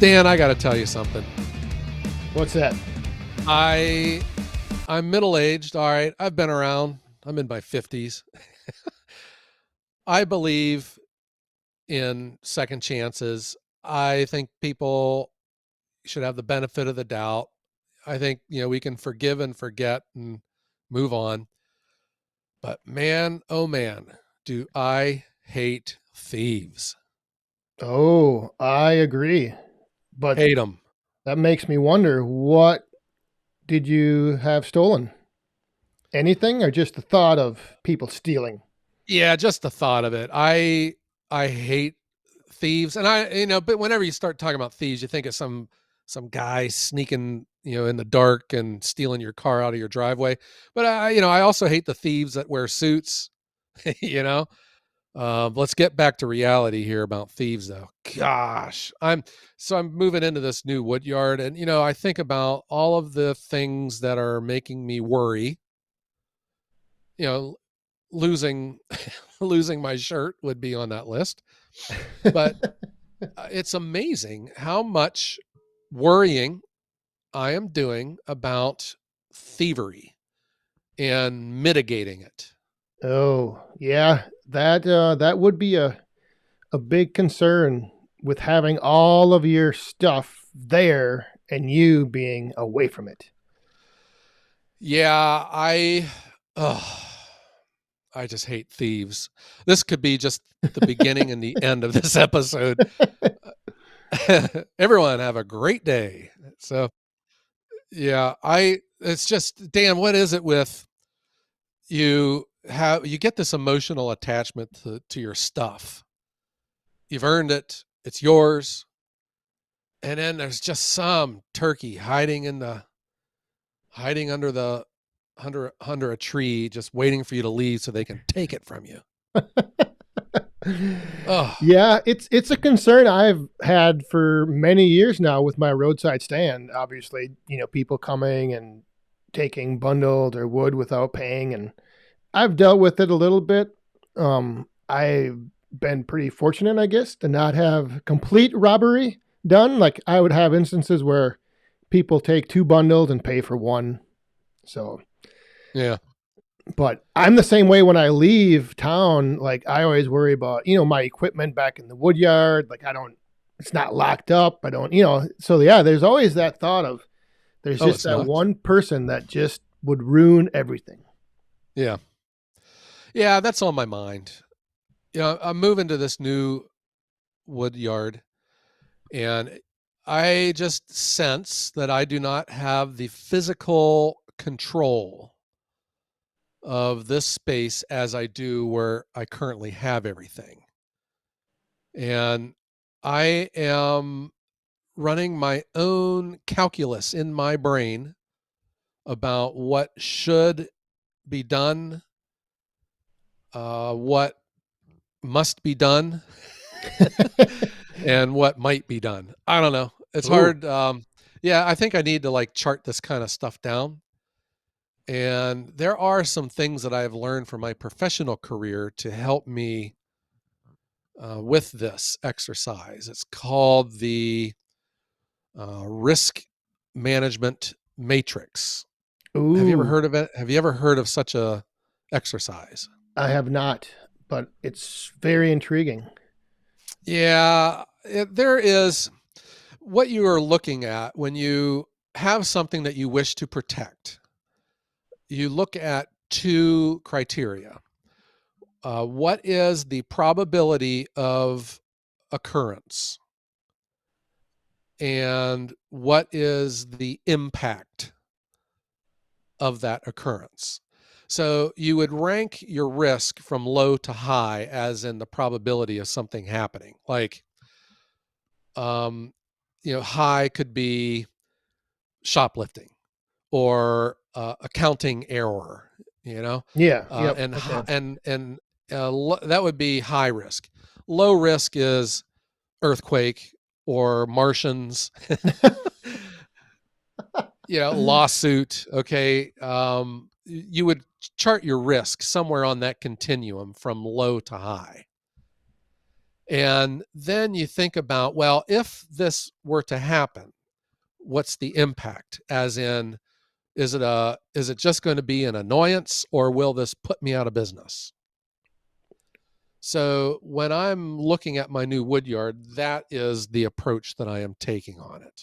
Dan, I got to tell you something. What's that? I I'm middle-aged, all right. I've been around. I'm in my 50s. I believe in second chances. I think people should have the benefit of the doubt. I think, we can forgive and forget and move on. But man, oh man, do I hate thieves. Oh, I agree. But Hate them. that makes me wonder, what did you have stolen? Anything or just the thought of people stealing? Yeah, just the thought of it. I hate thieves, and but whenever you start talking about thieves, you think of some guy sneaking, in the dark and stealing your car out of your driveway. But I also hate the thieves that wear suits. you know. Let's get back to reality here about thieves, though. Gosh, I'm moving into this new wood yard, and I think about all of the things that are making me worry. You know, losing losing my shirt would be on that list. But it's amazing how much worrying I am doing about thievery and mitigating it. Oh, yeah, that would be a big concern with having all of your stuff there and you being away from it. Yeah, ugh, I just hate thieves. This could be just the beginning and the end of this episode. Everyone have a great day. So, yeah, it's just, Dan, what is it with you get this emotional attachment to your stuff. You've earned it. It's yours. And then there's just some turkey hiding under a tree, just waiting for you to leave so they can take it from you. Oh, Yeah, it's a concern I've had for many years now with my roadside stand. Obviously, people coming and taking bundled or wood without paying, and I've dealt with it a little bit. I've been pretty fortunate, I guess, to not have complete robbery done. Like, I would have instances where people take two bundles and pay for one. So, yeah. but I'm the same way when I leave town. Like, I always worry about, my equipment back in the wood yard. Like, it's not locked up. I don't, so yeah, there's always that thought of there's Oh, just it's that not. one person that just would ruin everything. Yeah. Yeah, that's on my mind. I'm moving to this new wood yard, and I just sense that I do not have the physical control of this space as I do where I currently have everything. And I am running my own calculus in my brain about what should be done, what must be done, and what might be done. I don't know. It's Ooh. hard. Yeah, I think I need to like chart this kind of stuff down. And there are some things that I've learned from my professional career to help me with this exercise. It's called the risk management matrix. Have you ever Ooh. heard of it? Have you ever heard of such a exercise? I have not, but it's very intriguing. Yeah, there is what you are looking at when you have something that you wish to protect. You look at two criteria. What is the probability of occurrence? And what is the impact of that occurrence? So you would rank your risk from low to high as in the probability of something happening. Like, um, high could be shoplifting or accounting error, you know, Yeah. uh, Yep. and Okay. that would be high risk. Low risk is earthquake or Martians, lawsuit. Okay, you would chart your risk somewhere on that continuum from low to high. And then you think about, well, if this were to happen, what's the impact? As in, is it just going to be an annoyance, or will this put me out of business? So when I'm looking at my new wood yard, that is the approach that I am taking on it.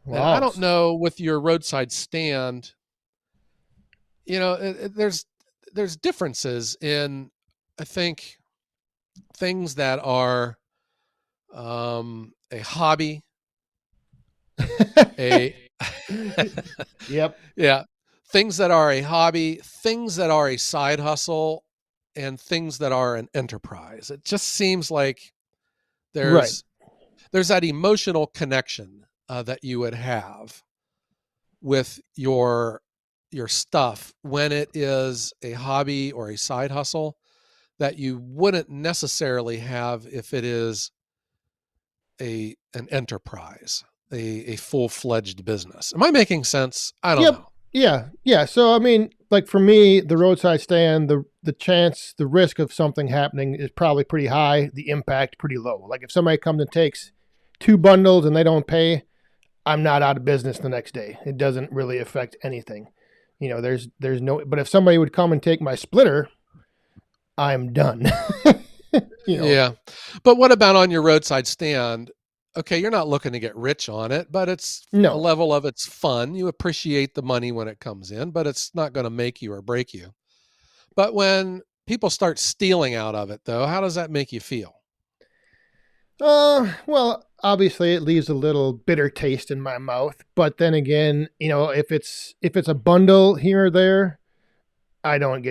And I Wow. don't know with your roadside stand, there's differences in, I think, things that are a hobby, a Yep. yeah, things that are a hobby, things that are a side hustle, and things that are an enterprise. It just seems like Right. there's there's that emotional connection that you would have with your stuff when it is a hobby or a side hustle that you wouldn't necessarily have if it is an enterprise, a full-fledged business. Am I making sense? I don't Yep. know. Yeah. Yeah. So I mean, like for me, the roadside stand, the risk of something happening is probably pretty high. The impact pretty low. Like if somebody comes and takes two bundles and they don't pay, I'm not out of business the next day. It doesn't really affect anything. There's no. But if somebody would come and take my splitter, I'm done. you know. Yeah. But what about on your roadside stand? Okay, you're not looking to get rich on it, but it's a No. level of it's fun. You appreciate the money when it comes in, but it's not going to make you or break you. But when people start stealing out of it, though, how does that make you feel? Well, obviously it leaves a little bitter taste in my mouth, but then again, if it's a bundle here or there, I don't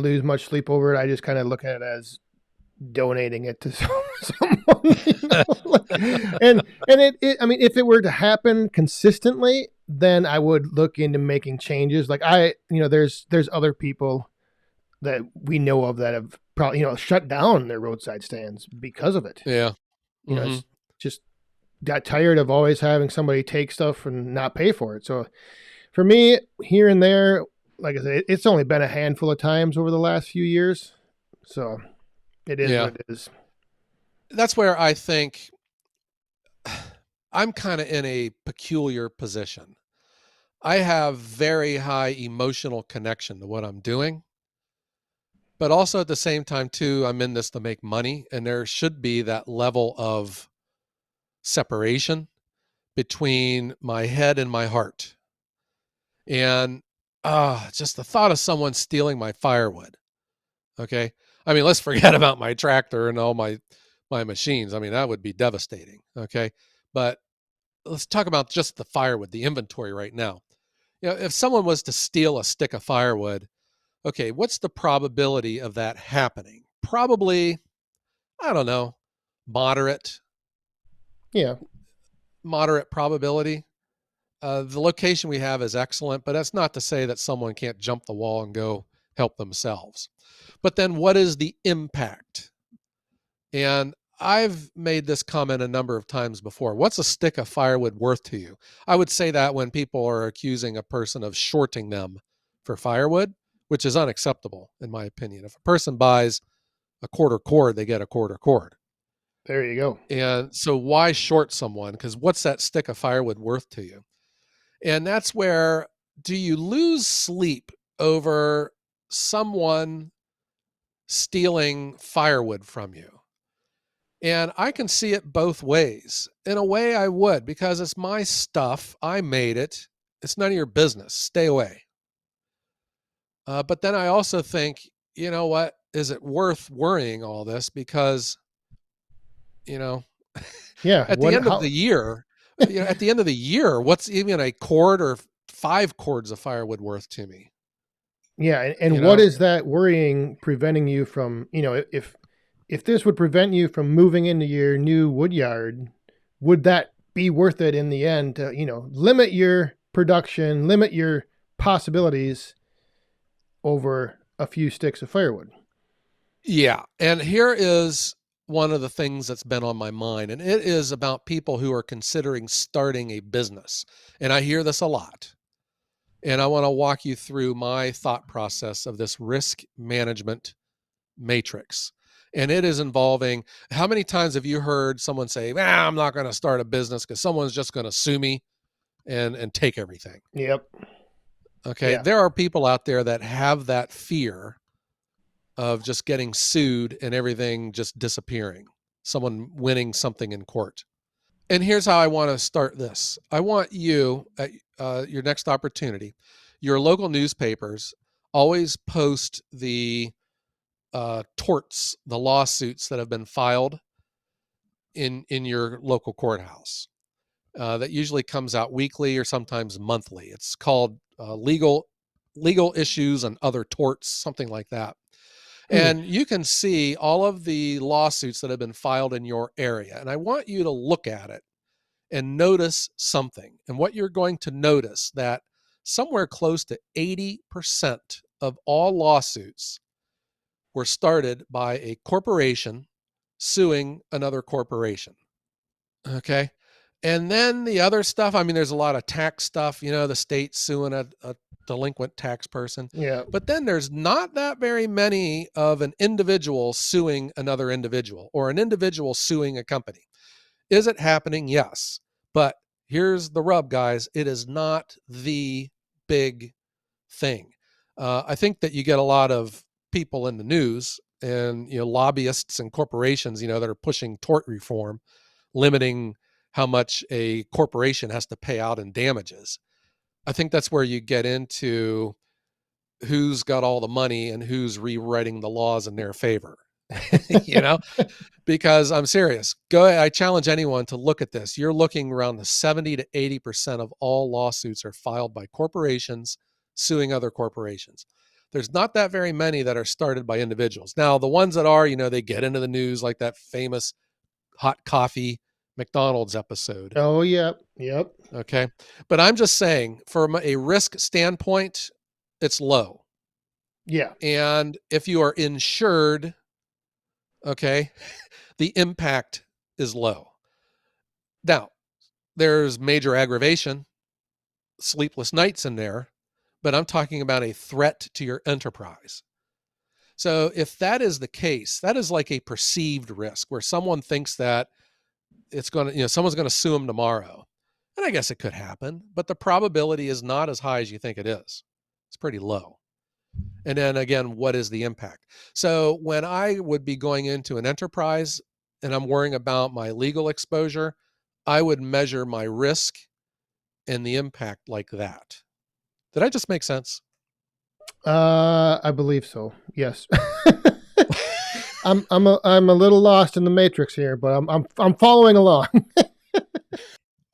lose much sleep over it. I just kind of look at it as donating it to someone. I mean, if it were to happen consistently, then I would look into making changes. Like there's other people that we know of that have probably shut down their roadside stands because of it. Yeah. It's Mhm. just got tired of always having somebody take stuff and not pay for it. So for me, here and there, like I said, it's only been a handful of times over the last few years. So it is Yeah. what it is. That's where I think I'm kind of in a peculiar position. I have very high emotional connection to what I'm doing, but also at the same time too, I'm in this to make money, and there should be that level of separation between my head and my heart. And just the thought of someone stealing my firewood. Okay. I mean, let's forget about my tractor and all my machines. I mean, that would be devastating. Okay. But let's talk about just the firewood, the inventory right now. If someone was to steal a stick of firewood, okay, what's the probability of that happening? Probably, I don't know, moderate, Yeah. moderate probability. The location we have is excellent, but that's not to say that someone can't jump the wall and go help themselves. But then what is the impact? And I've made this comment a number of times before. What's a stick of firewood worth to you? I would say that when people are accusing a person of shorting them for firewood, which is unacceptable, in my opinion. If a person buys a quarter cord, they get a quarter cord. There you go. And so why short someone? Because what's that stick of firewood worth to you? And that's where, do you lose sleep over someone stealing firewood from you? And I can see it both ways. In a way, I would, because it's my stuff. I made it. It's none of your business. Stay away. But then I also think, you know what? Is it worth worrying all this? Because, you know, Yeah. at the What? end of the How? year, at the end of the year, what's even a cord or 5 cords of firewood worth to me? Yeah. And You what know? is that worrying preventing you from? If this would prevent you from moving into your new wood yard, would that be worth it in the end to limit your production, limit your possibilities over a few sticks of firewood? Yeah. And here is one of the things that's been on my mind, and it is about people who are considering starting a business. And I hear this a lot. And I want to walk you through my thought process of this risk management matrix. And it is involving, how many times have you heard someone say, ah, I'm not going to start a business because someone's just going to sue me and take everything? Yep. Okay. Yeah. There are people out there that have that fear of just getting sued and everything just disappearing, someone winning something in court. And here's how I want to start this. I want you, at your next opportunity, your local newspapers always post the torts, the lawsuits that have been filed in your local courthouse. That usually comes out weekly or sometimes monthly. It's called legal issues and other torts, something like that. Hmm. And you can see all of the lawsuits that have been filed in your area. And I want you to look at it and notice something. And what you're going to notice that somewhere close to 80% of all lawsuits were started by a corporation suing another corporation. Okay. And then the other stuff, I mean, there's a lot of tax stuff, the state suing a delinquent tax person. Yeah. But then there's not that very many of an individual suing another individual or an individual suing a company. Is it happening? Yes. But here's the rub, guys. It is not the big thing. I think that you get a lot of people in the news and lobbyists and corporations that are pushing tort reform, limiting how much a corporation has to pay out in damages. I think that's where you get into who's got all the money and who's rewriting the laws in their favor. you know because I'm serious. Go ahead. I challenge anyone to look at this. You're looking around the 70 to 80% of all lawsuits are filed by corporations suing other corporations. There's not that very many that are started by individuals. Now, the ones that are, they get into the news, like that famous hot coffee McDonald's episode. Oh, yep. Yep. Okay. But I'm just saying, from a risk standpoint, it's low. Yeah. And if you are insured, okay, the impact is low. Now, there's major aggravation, sleepless nights in there, but I'm talking about a threat to your enterprise. So if that is the case, that is like a perceived risk where someone thinks that it's going to, someone's going to sue them tomorrow. And I guess it could happen, but the probability is not as high as you think it is. It's pretty low. And then again, what is the impact? So when I would be going into an enterprise and I'm worrying about my legal exposure, I would measure my risk and the impact like that. Did I just make sense? I believe so. Yes. I'm a little lost in the matrix here, but I'm following along.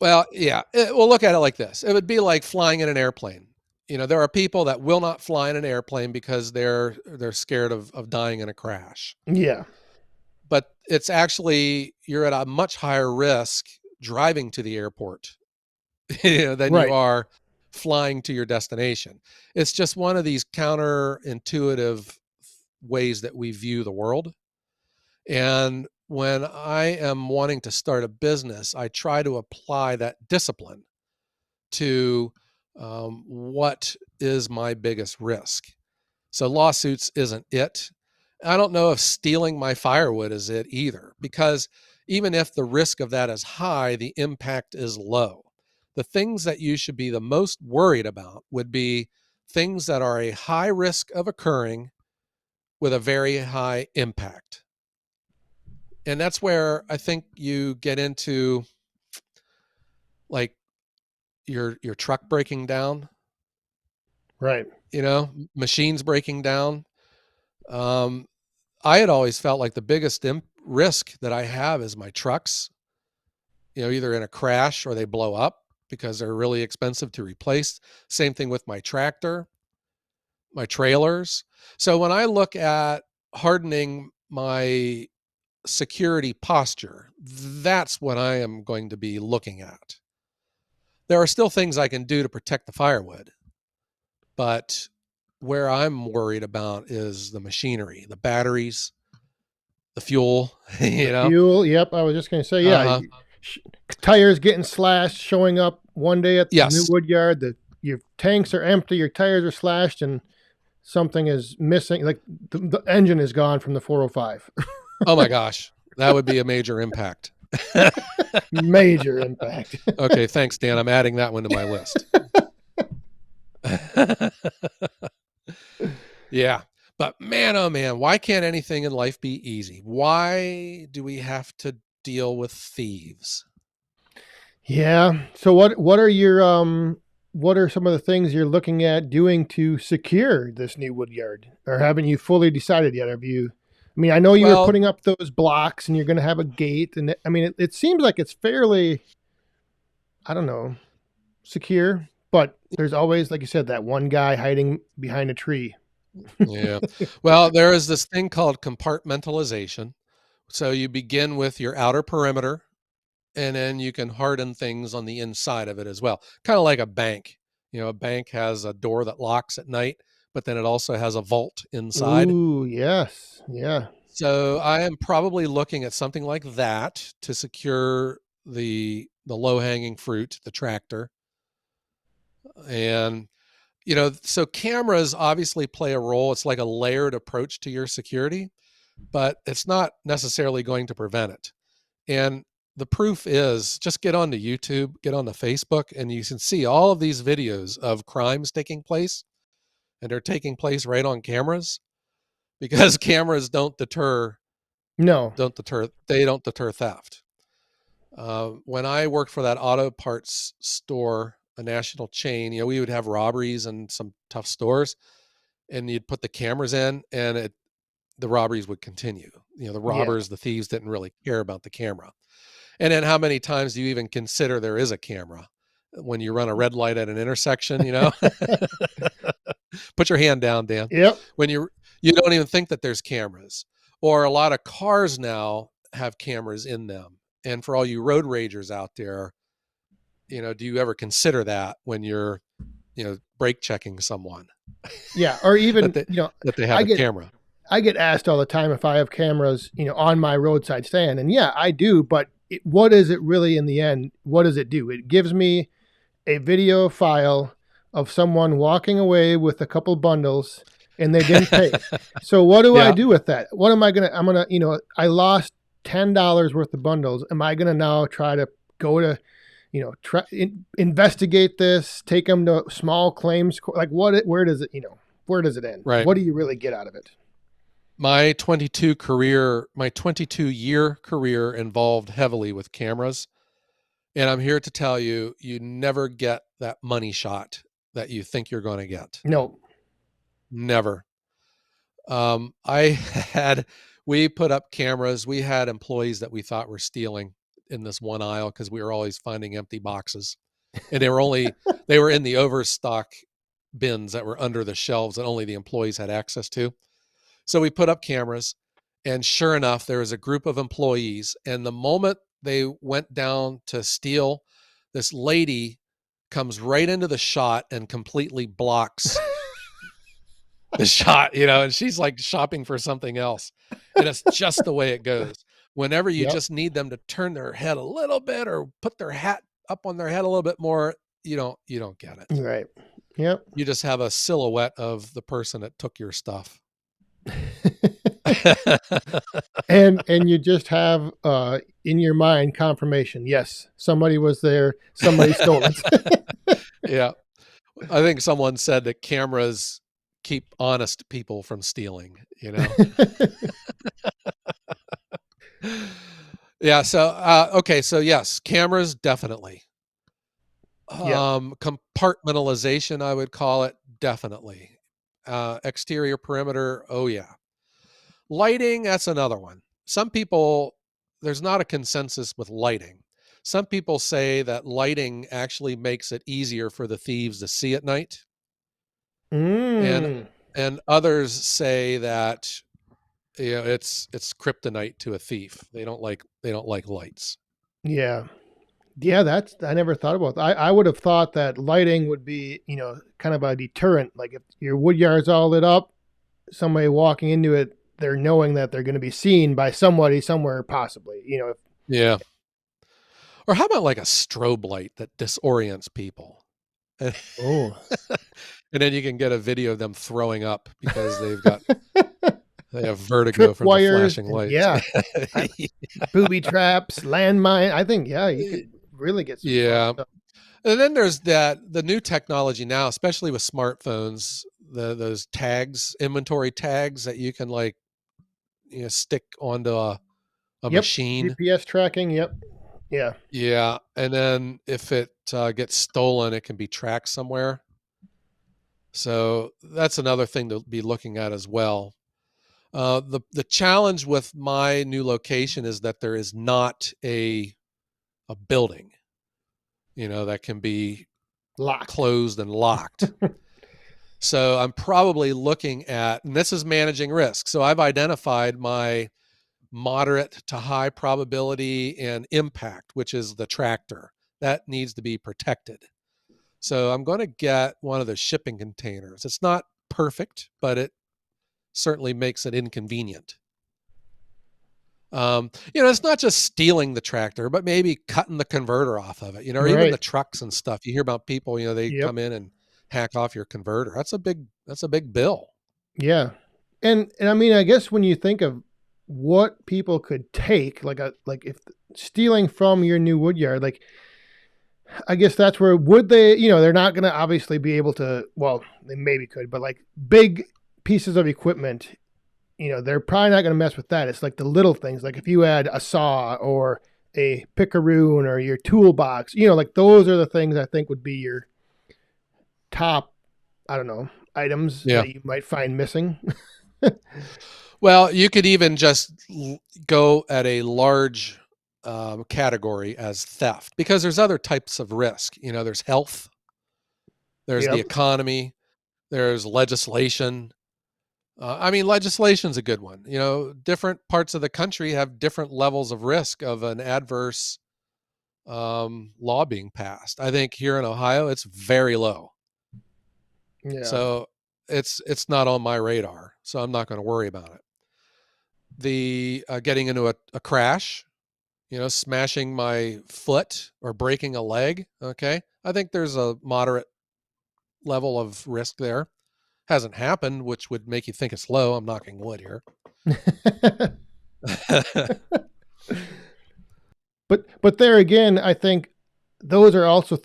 Well, yeah. We'll look at it like this. It would be like flying in an airplane. There are people that will not fly in an airplane because they're scared of dying in a crash. Yeah. But it's actually, you're at a much higher risk driving to the airport than you Right. are flying to your destination. It's just one of these counterintuitive ways that we view the world. And when I am wanting to start a business, I try to apply that discipline to what is my biggest risk. So lawsuits isn't it. I don't know if stealing my firewood is it either, because even if the risk of that is high, the impact is low. The things that you should be the most worried about would be things that are a high risk of occurring with a very high impact. And that's where I think you get into, like, your truck breaking down, Right. machines breaking down. Um, I had always felt like the biggest risk that I have is my trucks, either in a crash or they blow up because they're really expensive to replace. Same thing with my tractor, my trailers. So when I look at hardening my security posture, that's what I am going to be looking at. There are still things I can do to protect the firewood, but where I'm worried about is the machinery, the batteries, the fuel, The fuel. Yep. I was just going to say, yeah. Uh-huh. sh- Tires getting slashed, showing up one day at the new Yes. wood yard. Your tanks are empty, your tires are slashed, and something is missing. Like the engine is gone from the 405. Oh my gosh, that would be a major impact. Major impact. Okay, thanks, Dan. I'm adding that one to my list. Yeah. But man, oh man, why can't anything in life be easy? Why do we have to deal with thieves? Yeah. So what are your what are some of the things you're looking at doing to secure this new wood yard? Or haven't you fully decided yet? Have you I mean, I know you were Well, putting up those blocks and you're going to have a gate and I mean it seems like it's fairly I don't know, secure, but there's always like you said that one guy hiding behind a tree. yeah. Well, there is this thing called compartmentalization. So you begin with your outer perimeter, and then you can harden things on the inside of it as well. Kind of like a bank. You know, a bank has a door that locks at night, but then it also has a vault inside. Ooh, yes. Yeah. So I am probably looking at something like that to secure the low hanging fruit, the tractor. And so cameras obviously play a role. It's like a layered approach to your security, but it's not necessarily going to prevent it. And the proof is just get onto YouTube, get onto Facebook, and you can see all of these videos of crimes taking place, and they're taking place right on cameras because cameras No. don't deter theft. When I worked for that auto parts store, a national chain, we would have robberies in some tough stores, and you'd put the cameras in, and the robberies would continue. The Yeah. robbers, the thieves didn't really care about the camera. And then how many times do you even consider there is a camera? When you run a red light at an intersection. Put your hand down, Dan. Yep. When you don't even think that there's cameras. Or a lot of cars now have cameras in them. And for all you road ragers out there, do you ever consider that when you're, brake checking someone Yeah. Or that even, they that they have I a get camera? I get asked all the time if I have cameras, on my roadside stand. And yeah, I do, but what is it really in the end? What does it do? It gives me a video file of someone walking away with a couple bundles and they didn't pay. So what do I Yeah, do with that? What am I going to I'm going to, I lost $10 worth of bundles. Am I going to now try to go to, investigate this, take them to small claims like where does it, where does it end? right. What do you really get out of it? My 22-year career involved heavily with cameras. And I'm here to tell you, you never get that money shot that you think you're going to get. No. Never. I had, we put up cameras. We had employees that we thought were stealing in this one aisle because we were always finding empty boxes. And they were in the overstock bins that were under the shelves that only the employees had access to. So we put up cameras, and sure enough, there was a group of employees. And the moment they went down to steal, this lady comes right into the shot and completely blocks the shot, and she's like shopping for something else. And it's just the way it goes. Whenever you Yep. just need them to turn their head a little bit or put their hat up on their head a little bit more, you don't get it. Right. Yep. You just have a silhouette of the person that took your stuff. And you just have in your mind confirmation. Yes, somebody was there. Somebody stole it. Yeah. I think someone said that cameras keep honest people from stealing. Yeah, so okay, so yes, cameras definitely. Yep. Compartmentalization, I would call it, definitely. Exterior perimeter, oh yeah. Lighting, that's another one. Some people, there's not a consensus with lighting. Some people say that lighting actually makes it easier for the thieves to see at night, and Mm. and others say that it's kryptonite to a thief. They don't like lights. Yeah. Yeah, that's I never thought about that. I would have thought that lighting would be, kind of a deterrent. Like if your wood yard's all lit up, somebody walking into it, they're knowing that they're going to be seen by somebody somewhere, possibly. If, Yeah. Or how about like a strobe light that disorients people? And oh, then you can get a video of them throwing up because they've got They have vertigo from the tripwires, flashing and lights. yeah, I, booby traps, landmine. I think yeah, you could really get some fun Yeah. stuff. And then there's the new technology now, especially with smartphones, those tags, inventory tags that you can like, stick onto a Yep, machine. GPS tracking. Yep, yeah, Yeah, and then if it gets stolen, it can be tracked somewhere. So that's another thing to be looking at as well. The challenge with my new location is that there is not a building, that can be locked. closed and locked. So I'm probably looking at, and this is managing risk. So I've identified my moderate to high probability and impact, which is the tractor that needs to be protected. So I'm going to get one of the shipping containers. It's not perfect, but it certainly makes it inconvenient. It's not just stealing the tractor, but maybe cutting the converter off of it, or even Right. the trucks and stuff. You hear about people, they Yep. come in and hack off your converter. That's a big bill. Yeah. And I mean, I guess when you think of what people could take, like if stealing from your new woodyard, like I guess that's where would they, they're not going to obviously be able to, well, they maybe could, but like big pieces of equipment, they're probably not going to mess with that. It's like the little things, like if you had a saw or a picaroon or your toolbox, like those are the things I think would be your top, I don't know, items Yeah. that you might find missing. Well, you could even just go at a large category as theft because there's other types of risk. There's health, there's the Yep. economy, there's legislation. I mean, legislation's a good one. Different parts of the country have different levels of risk of an adverse law being passed. I think here in Ohio, it's very low. Yeah. So it's not on my radar. So I'm not going to worry about it. The getting into a crash, smashing my foot or breaking a leg. Okay. I think there's a moderate level of risk there. Hasn't happened, which would make you think it's low. I'm knocking wood here. but there again, I think those are also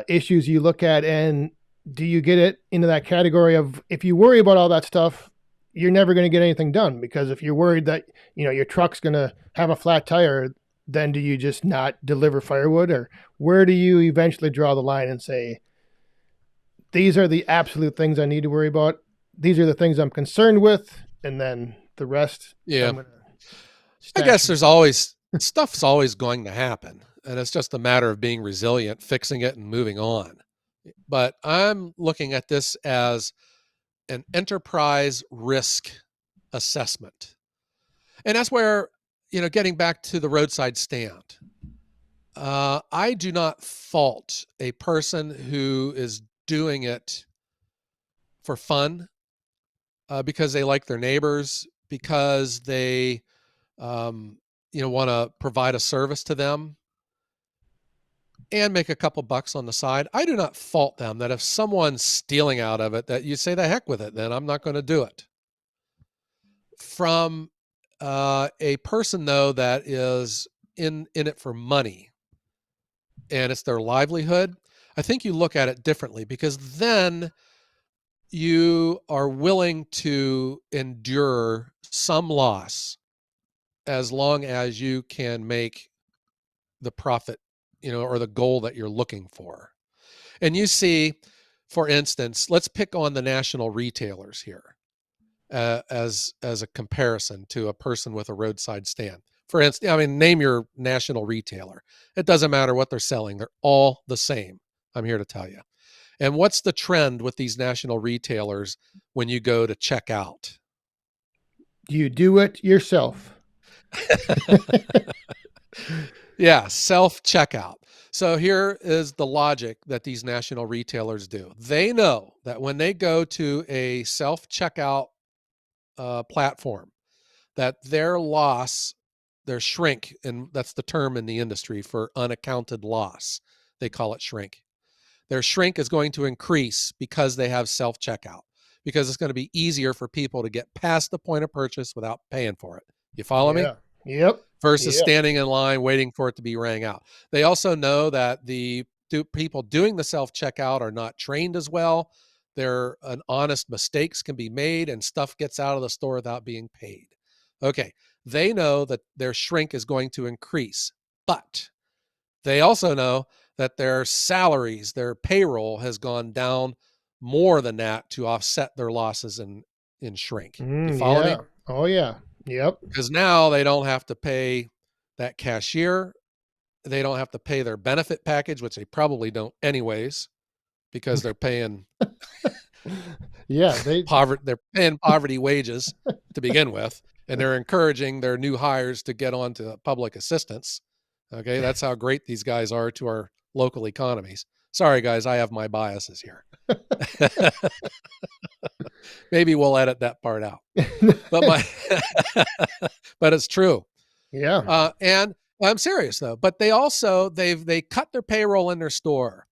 issues you look at, and do you get it into that category of if you worry about all that stuff, you're never going to get anything done because if you're worried that your truck's going to have a flat tire, then do you just not deliver firewood, or where do you eventually draw the line and say these are the absolute things I need to worry about? These are the things I'm concerned with, and then the rest Yeah. I'm going to I stash. guess there's always stuff's always going to happen. And it's just a matter of being resilient, fixing it, and moving on. But I'm looking at this as an enterprise risk assessment. And that's where, getting back to the roadside stand, I do not fault a person who is doing it for fun, because they like their neighbors, because they, um, want to provide a service to them and make a couple bucks on the side. I do not fault them that if someone's stealing out of it, that you say the heck with it, then I'm not going to do it. From a person though that is in it for money and it's their livelihood, I think you look at it differently because then you are willing to endure some loss as long as you can make the profit, or the goal that you're looking for. And you see, for instance, let's pick on the national retailers here as a comparison to a person with a roadside stand. For instance, I mean, name your national retailer. It doesn't matter what they're selling; they're all the same. I'm here to tell you. And what's the trend with these national retailers when you go to check out? You do it yourself. Yeah, self checkout. So here is the logic that these national retailers do. They know that when they go to a self checkout platform, that their loss, their shrink, and that's the term in the industry for unaccounted loss, they call it shrink. Their shrink is going to increase because they have self checkout, because it's going to be easier for people to get past the point of purchase without paying for it. You follow me? Yeah. Yep. Versus Yep. standing in line waiting for it to be rang out. They also know that people doing the self checkout are not trained as well. There an honest mistakes can be made and stuff gets out of the store without being paid. Okay, they know that their shrink is going to increase, but they also know that their salaries, their payroll has gone down more than that to offset their losses in shrink. You follow Yeah. me? Oh yeah. Yep. Because now they don't have to pay that cashier. They don't have to pay their benefit package, which they probably don't anyways, because they're paying Yeah. They. poverty wages to begin with, and they're encouraging their new hires to get onto public assistance. Okay, that's how great these guys are to our local economies. Sorry, guys, I have my biases here. Maybe we'll edit that part out. But my, but it's true. Yeah. And I'm serious though. But they cut their payroll in their store.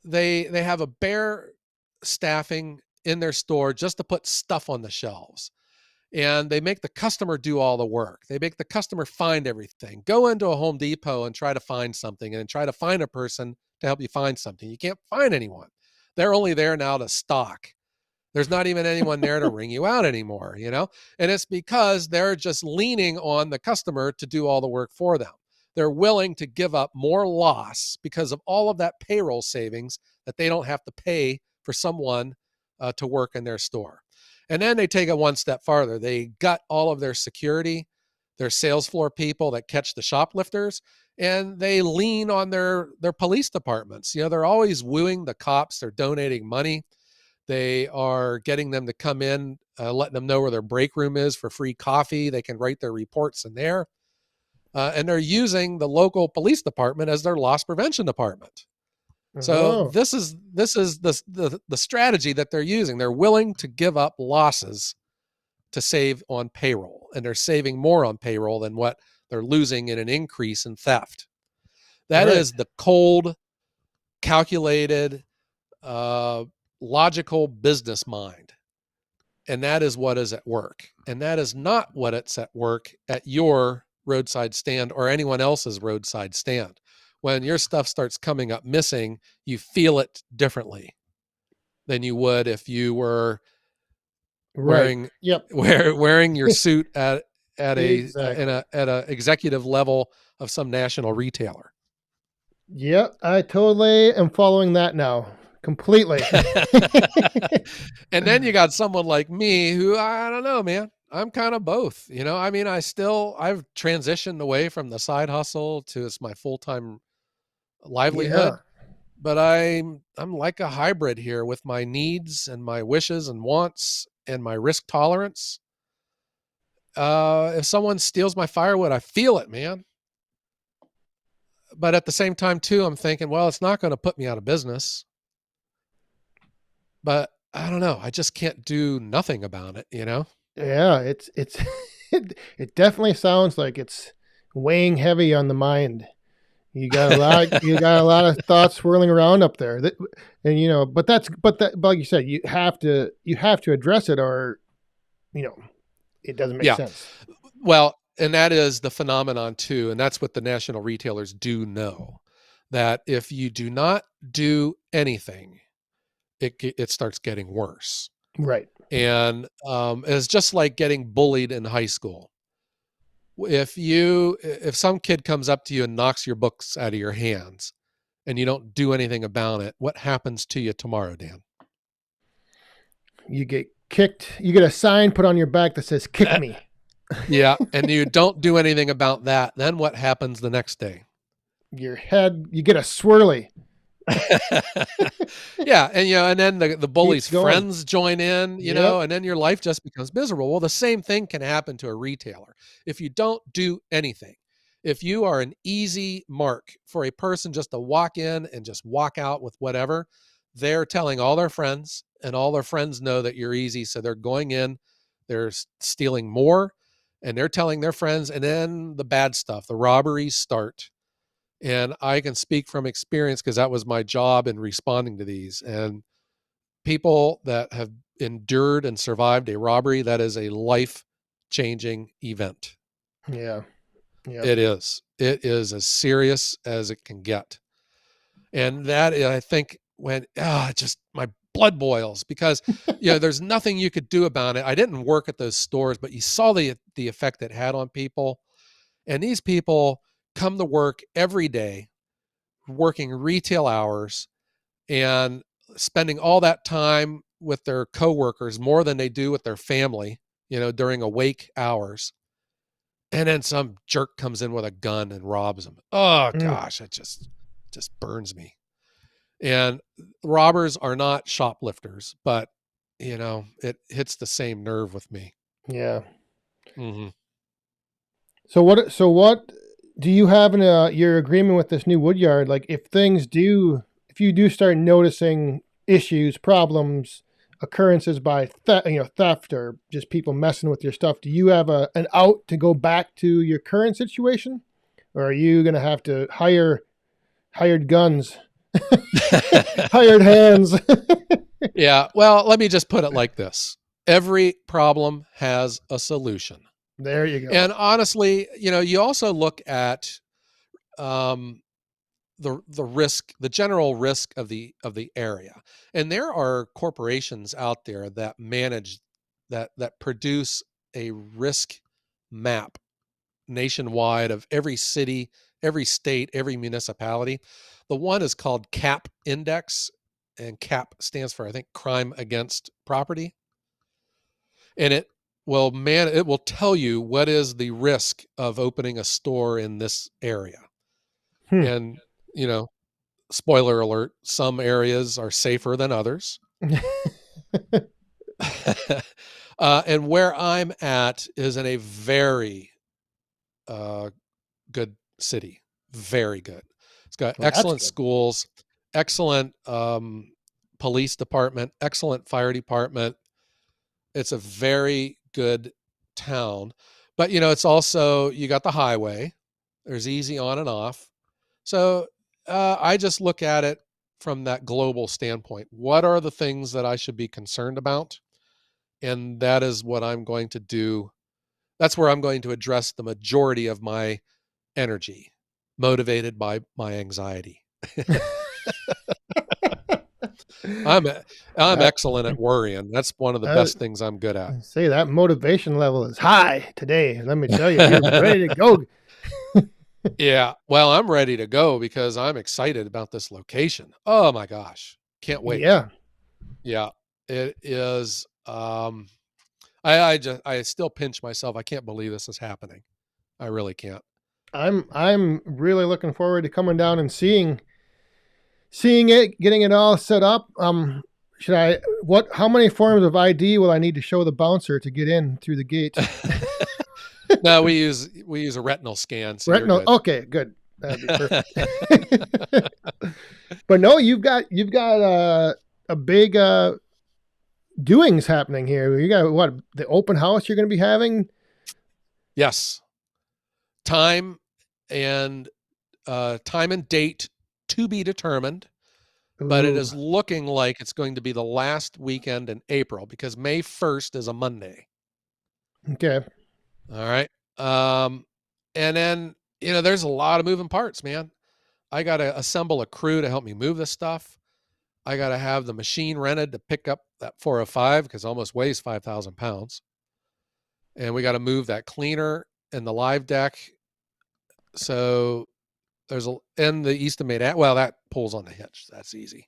They have a bare staffing in their store just to put stuff on the shelves, and they make the customer do all the work. They make the customer find everything. Go into a Home Depot and try to find something, and try to find a person to help you find something. You can't find anyone. They're only there now to stock. There's not even anyone there to ring you out anymore, you know? And it's because they're just leaning on the customer to do all the work for them. They're willing to give up more loss because of all of that payroll savings that they don't have to pay for someone to work in their store. And then they take it one step farther. They gut all of their security, their sales floor people that catch the shoplifters, and they lean on their police departments. You know, they're always wooing the cops. They're donating money. They are getting them to come in, letting them know where their break room is for free coffee. They can write their reports in there. And they're using the local police department as their loss prevention department. So Oh. this is the strategy that they're using. They're willing to give up losses to save on payroll, and they're saving more on payroll than what they're losing in an increase in theft. That Right. is the cold, calculated, uh, logical business mind. And that is what is at work. And that is not what it's at work at your roadside stand or anyone else's roadside stand. When your stuff starts coming up missing, you feel it differently than you would if you were Right. wearing Yep. wearing your suit at Exactly. a executive level of some national retailer. Yep. I totally am following that now. Completely. And then you got someone like me who, I don't know, man. I'm kind of both. You know, I mean, I've transitioned away from the side hustle to it's my full-time Yeah. livelihood, but I'm like a hybrid here with my needs and my wishes and wants and my risk tolerance. If someone steals my firewood, I feel it, man. But at the same time too, I'm thinking, well, it's not going to put me out of business. But I don't know. I just can't do nothing about it, you know? Yeah. It's it definitely sounds like it's weighing heavy on the mind. You got a lot of thoughts swirling around up there. And but like you said, you have to address it, or you know it doesn't make Yeah. sense. Well, and that is the phenomenon too. And that's what the national retailers do know, that if you do not do anything, it starts getting worse. Right. And it's just like getting bullied in high school. If some kid comes up to you and knocks your books out of your hands and you don't do anything about it, what happens to you tomorrow, Dan? You get kicked. You get a sign put on your back that says "Kick me." Yeah, and you don't do anything about that, then what happens the next day? Your head. You get a swirly. Yeah, and and then the Keeps bully's going. friends join in, Yep. and then your life just becomes miserable. Well, the same thing can happen to a retailer if you don't do anything. If you are an easy mark for a person just to walk in and just walk out with whatever, they're telling all their friends, and all their friends know that you're easy, so they're going in, they're stealing more, and they're telling their friends, and then the bad stuff, the robberies start. And I can speak from experience because that was my job in responding to these. And people that have endured and survived a robbery, that is a life changing event. Yeah. Yep. It is. It is as serious as it can get. And that I think when just my blood boils because there's nothing you could do about it. I didn't work at those stores, but you saw the effect it had on people. And these people come to work every day, working retail hours and spending all that time with their coworkers more than they do with their family, during awake hours. And then some jerk comes in with a gun and robs them. Oh Mm, gosh, it just burns me. And robbers are not shoplifters, but it hits the same nerve with me. yeah. Hmm. So what do you have in your agreement with this new wood yard? Like if you do start noticing issues, problems, occurrences by theft or just people messing with your stuff, do you have an out to go back to your current situation? Or are you going to have to hire hired guns, hired hands? Yeah. Well, let me just put it like this. Every problem has a solution. There you go. And honestly, you also look at um, the risk, the general risk of the area, and there are corporations out there that manage that produce a risk map nationwide of every city, every state, every municipality. The one is called CAP Index, and CAP stands for, I think, Crime Against Property, and it will tell you what is the risk of opening a store in this area. Hmm. And you know, spoiler alert, some areas are safer than others. And where I'm at is in a very uh, good city, very good. It's got Well, that's excellent good. schools, excellent police department, excellent fire department. It's a very good town, but it's also, you got the highway. There's easy on and off. So I just look at it from that global standpoint. What are the things that I should be concerned about? And that is what I'm going to do. That's where I'm going to address the majority of my energy, motivated by my anxiety. I'm I'm that, excellent at worrying. That's one of the that best things I'm good at. say that motivation level is high today. Let me tell you, you're ready to go. Yeah, well, I'm ready to go because I'm excited about this location. Oh my gosh, can't wait. Yeah, Yeah, it is. I still pinch myself. I can't believe this is happening. I really can't. I'm really looking forward to coming down and seeing it, getting it all set up. Should I what? How many forms of ID will I need to show the bouncer to get in through the gate? No, we use a retinal scan, so you're Retinal. good. Okay, good. That'd be perfect. But no, you've got a big doings happening here. You got what, the open house you're going to be having? Yes, time and time and date to be determined, but it Ooh, is looking like it's going to be the last weekend in April because May 1st is a Monday. okay. All right. Um, and then, there's a lot of moving parts, man. I got to assemble a crew to help me move this stuff. I got to have the machine rented to pick up that 405 because it almost weighs 5,000 pounds. And we got to move that cleaner and the live deck. So and the Easton made well, that pulls on the hitch. That's easy.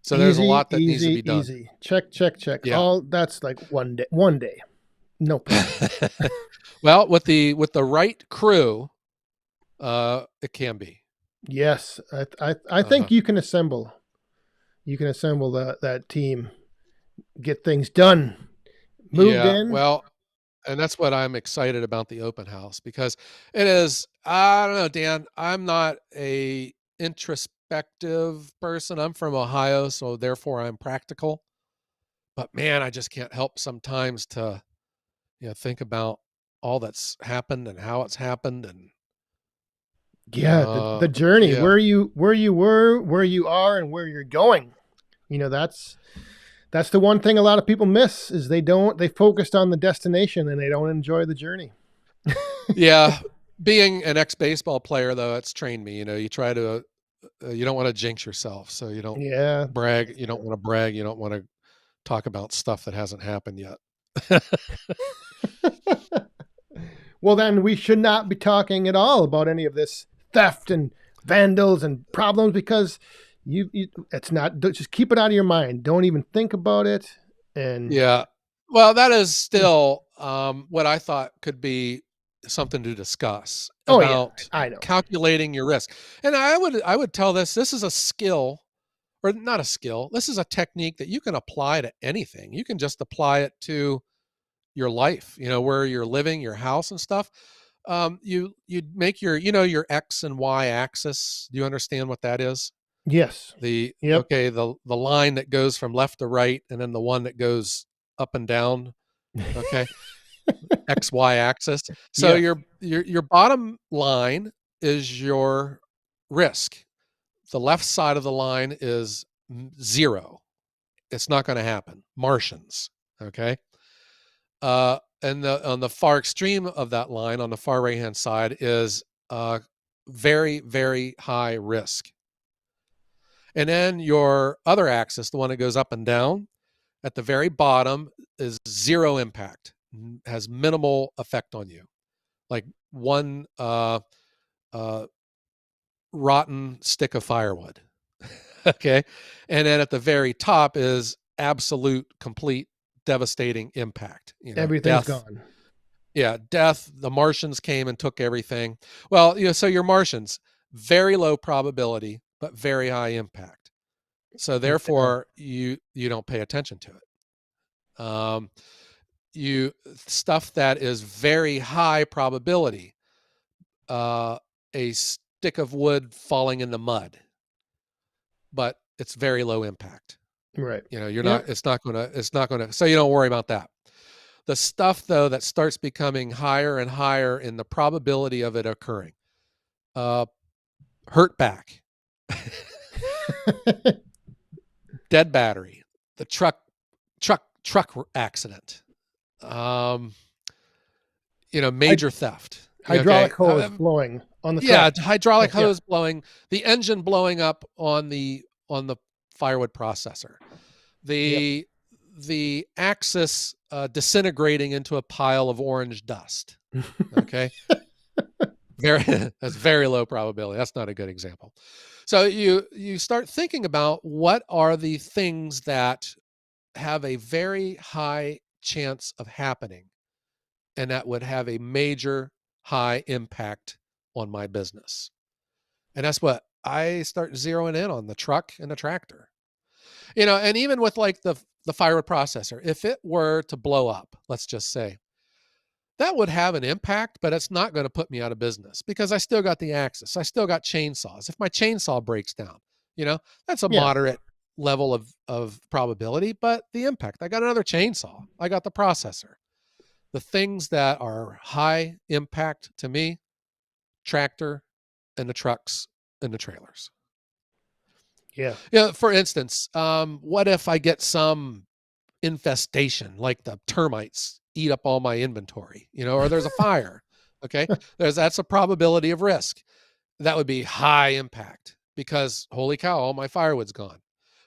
So there's a Easy, lot that needs to easy, be done. easy. Check, check, check. Yeah. All that's like one day. One day, no problem. Well, with the right crew, it can be. Yes, I Uh-huh. think you can assemble. You can assemble that team, get things done, moved Yeah. in. Well, and that's what I'm excited about the open house because it is, I don't know, Dan, I'm not a introspective person. I'm from Ohio, so therefore I'm practical. But man, I just can't help sometimes to think about all that's happened and how it's happened and Yeah, the journey yeah. where you were, where you are, and where you're going. You know, that's the one thing a lot of people miss is they focused on the destination and they don't enjoy the journey. Yeah, being an ex-baseball player though, it's trained me. You try to you don't want to jinx yourself, so you don't Yeah. brag. You don't want to brag. You don't want to talk about stuff that hasn't happened yet. Well, then we should not be talking at all about any of this theft and vandals and problems because it's not, just keep it out of your mind. Don't even think about it. And Yeah. Well, that is still what I thought could be something to discuss oh, yeah, about I know. calculating your risk. And I would tell this is a skill, or not a skill. This is a technique that you can apply to anything. You can just apply it to your life, where you're living, your house and stuff. You make your X and Y axis. Do you understand what that is? Yes. The Yep. Okay, the line that goes from left to right, and then the one that goes up and down. Okay, XY axis. So Yes. your bottom line is your risk. The left side of the line is zero. It's not going to happen. Martians. Okay. And on the far extreme of that line, on the far right hand side, is very, very high risk. And then your other axis, the one that goes up and down, at the very bottom is zero impact, has minimal effect on you, like one uh, rotten stick of firewood. Okay. And then at the very top is absolute, complete, devastating impact, Everything's death. gone. Yeah, death. The Martians came and took everything. Well, so your Martians, very low probability, but very high impact. So Yeah. therefore, you don't pay attention to it. You Stuff that is very high probability, a stick of wood falling in the mud, but it's very low impact. Right. You're not. Yep. It's not gonna. So you don't worry about that. The stuff though that starts becoming higher and higher in the probability of it occurring, uh, hurt back, dead battery, the truck accident, um, major theft. Okay, Hydraulic hose blowing on the yeah, truck. hydraulic Yeah. hose blowing, the engine blowing up on the firewood processor, Yep. the the axis disintegrating into a pile of orange dust. Okay, very that's very low probability. That's not a good example. So you start thinking about what are the things that have a very high chance of happening and that would have a major high impact on my business. And that's what I start zeroing in on: the truck and the tractor. And even with like the firewood processor, if it were to blow up, let's just say, that would have an impact, but it's not going to put me out of business because I still got the axis. I still got chainsaws. If my chainsaw breaks down, that's a Yeah. moderate level of probability, but the impact, I got another chainsaw. I got the processor. The things that are high impact to me: tractor and the trucks and the trailers. Yeah. For instance, what if I get some infestation, like the termites eat up all my inventory, or there's a fire? Okay. That's a probability of risk. That would be high impact because holy cow, all my firewood's gone.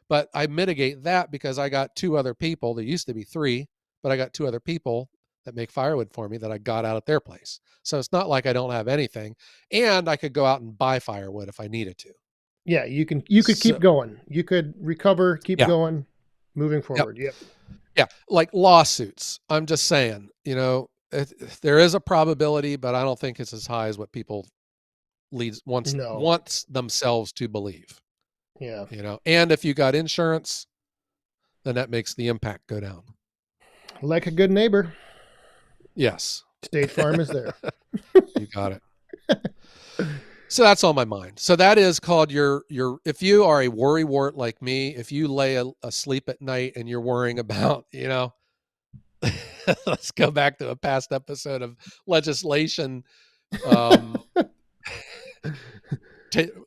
But I mitigate that because I got two other people. There used to be three, but I got two other people that make firewood for me that I got out at their place. So it's not like I don't have anything. And I could go out and buy firewood if I needed to. Yeah. You could keep So going. You could recover, keep yeah. going, moving Yep. forward. Yep. Yeah. Like lawsuits. I'm just saying, there is a probability, but I don't think it's as high as what people leads No. wants themselves to believe. Yeah. And if you got insurance, then that makes the impact go down. Like a good neighbor, Yes. State Farm is there. You got it. So that's on my mind. So that is called your if you are a worry wart like me, if you lay asleep at night and you're worrying about, let's go back to a past episode of legislation, um,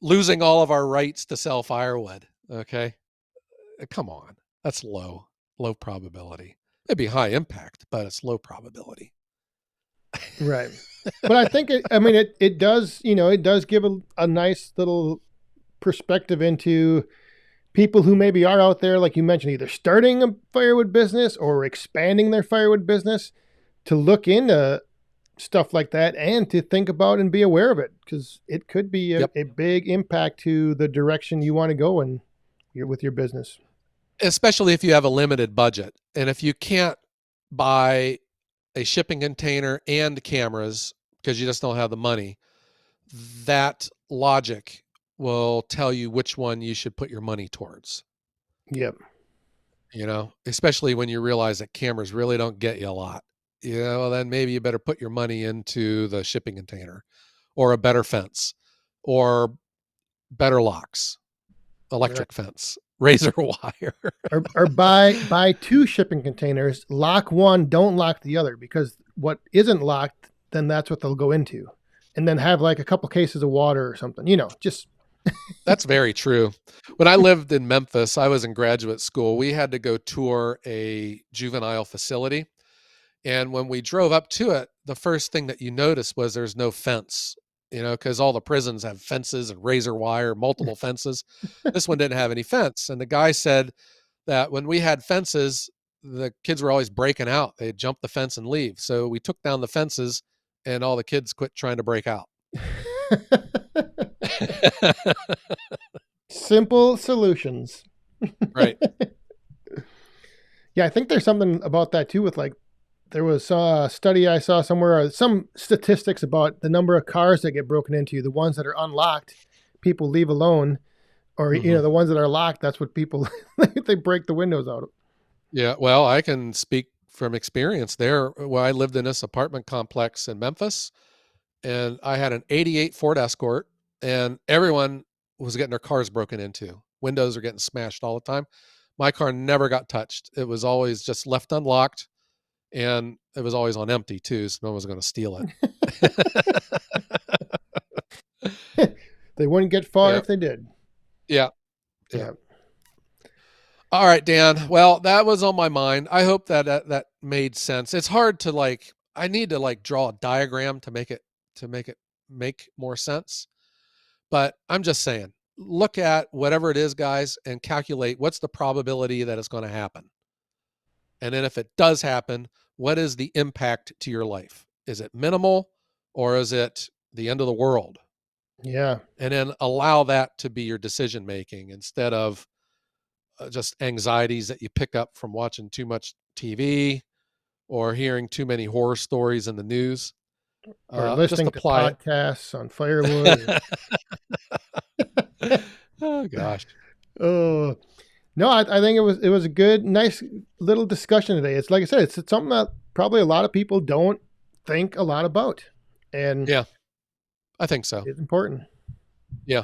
losing all of our rights to sell firewood. Okay. Come on. That's low probability. It'd be high impact, but it's low probability. Right. But I think it does, it does give a nice little perspective into people who maybe are out there, like you mentioned, either starting a firewood business or expanding their firewood business, to look into stuff like that and to think about and be aware of it, because it could be Yep. a big impact to the direction you want to go with your business. Especially if you have a limited budget. And if you can't buy a shipping container and cameras because you just don't have the money, that logic will tell you which one you should put your money towards. Yep. Especially when you realize that cameras really don't get you a lot. Well, then maybe you better put your money into the shipping container or a better fence or better locks, Right. electric fence, razor wire. Or buy two shipping containers, lock one, don't lock the other, because what isn't locked, then that's what they'll go into. And then have like a couple cases of water or something, just. That's very true. When I lived in Memphis, I was in graduate school. We had to go tour a juvenile facility. And when we drove up to it, the first thing that you notice was there's no fence, because all the prisons have fences and razor wire, multiple fences. This one didn't have any fence. And the guy said that when we had fences, the kids were always breaking out. They'd jump the fence and leave. So we took down the fences and all the kids quit trying to break out. Simple solutions. Right. Yeah, I think there's something about that too, with like, there was a study I saw somewhere, some statistics about the number of cars that get broken into. The ones that are unlocked, people leave alone, or the ones that are locked, that's what people they break the windows out of. Yeah, well, I can speak from experience there. Well, I lived in this apartment complex in Memphis, and I had an 88 Ford Escort, and everyone was getting their cars broken into. Windows are getting smashed all the time. My car never got touched. It was always just left unlocked, and it was always on empty too, so no one was going to steal it. They wouldn't get far Yeah, if they did. yeah, yeah. Yeah. All right, Dan. Well, that was on my mind. I hope that made sense. It's hard to I need to draw a diagram to make it make more sense. But I'm just saying, look at whatever it is, guys, and calculate what's the probability that it's going to happen. And then if it does happen, what is the impact to your life? Is it minimal or is it the end of the world? Yeah. And then allow that to be your decision making instead of just anxieties that you pick up from watching too much TV or hearing too many horror stories in the news. Or Just listening to apply podcasts on firewood. it. Oh gosh. Oh, no, I think it was a good, nice little discussion today. It's like I said, it's something that probably a lot of people don't think a lot about, and Yeah, I think so. it's important. Yeah.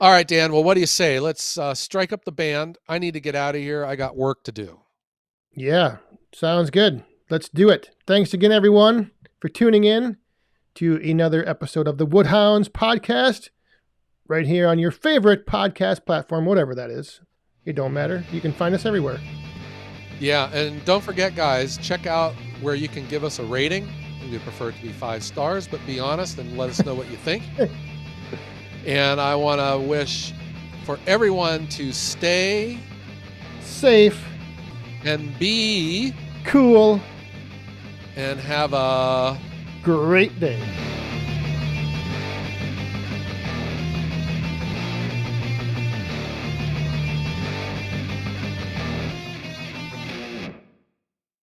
All right, Dan. Well, what do you say? Let's strike up the band. I need to get out of here. I got work to do. Yeah, sounds good. Let's do it. Thanks again, everyone, for tuning in to another episode of the Woodhounds podcast, right here on your favorite podcast platform, whatever that is. It don't matter. You can find us everywhere. Yeah, and don't forget, guys, check out where you can give us a rating. We would prefer it to be 5 stars, but be honest and let us know what you think. And I want to wish for everyone to stay Safe, and be cool, and have a great day.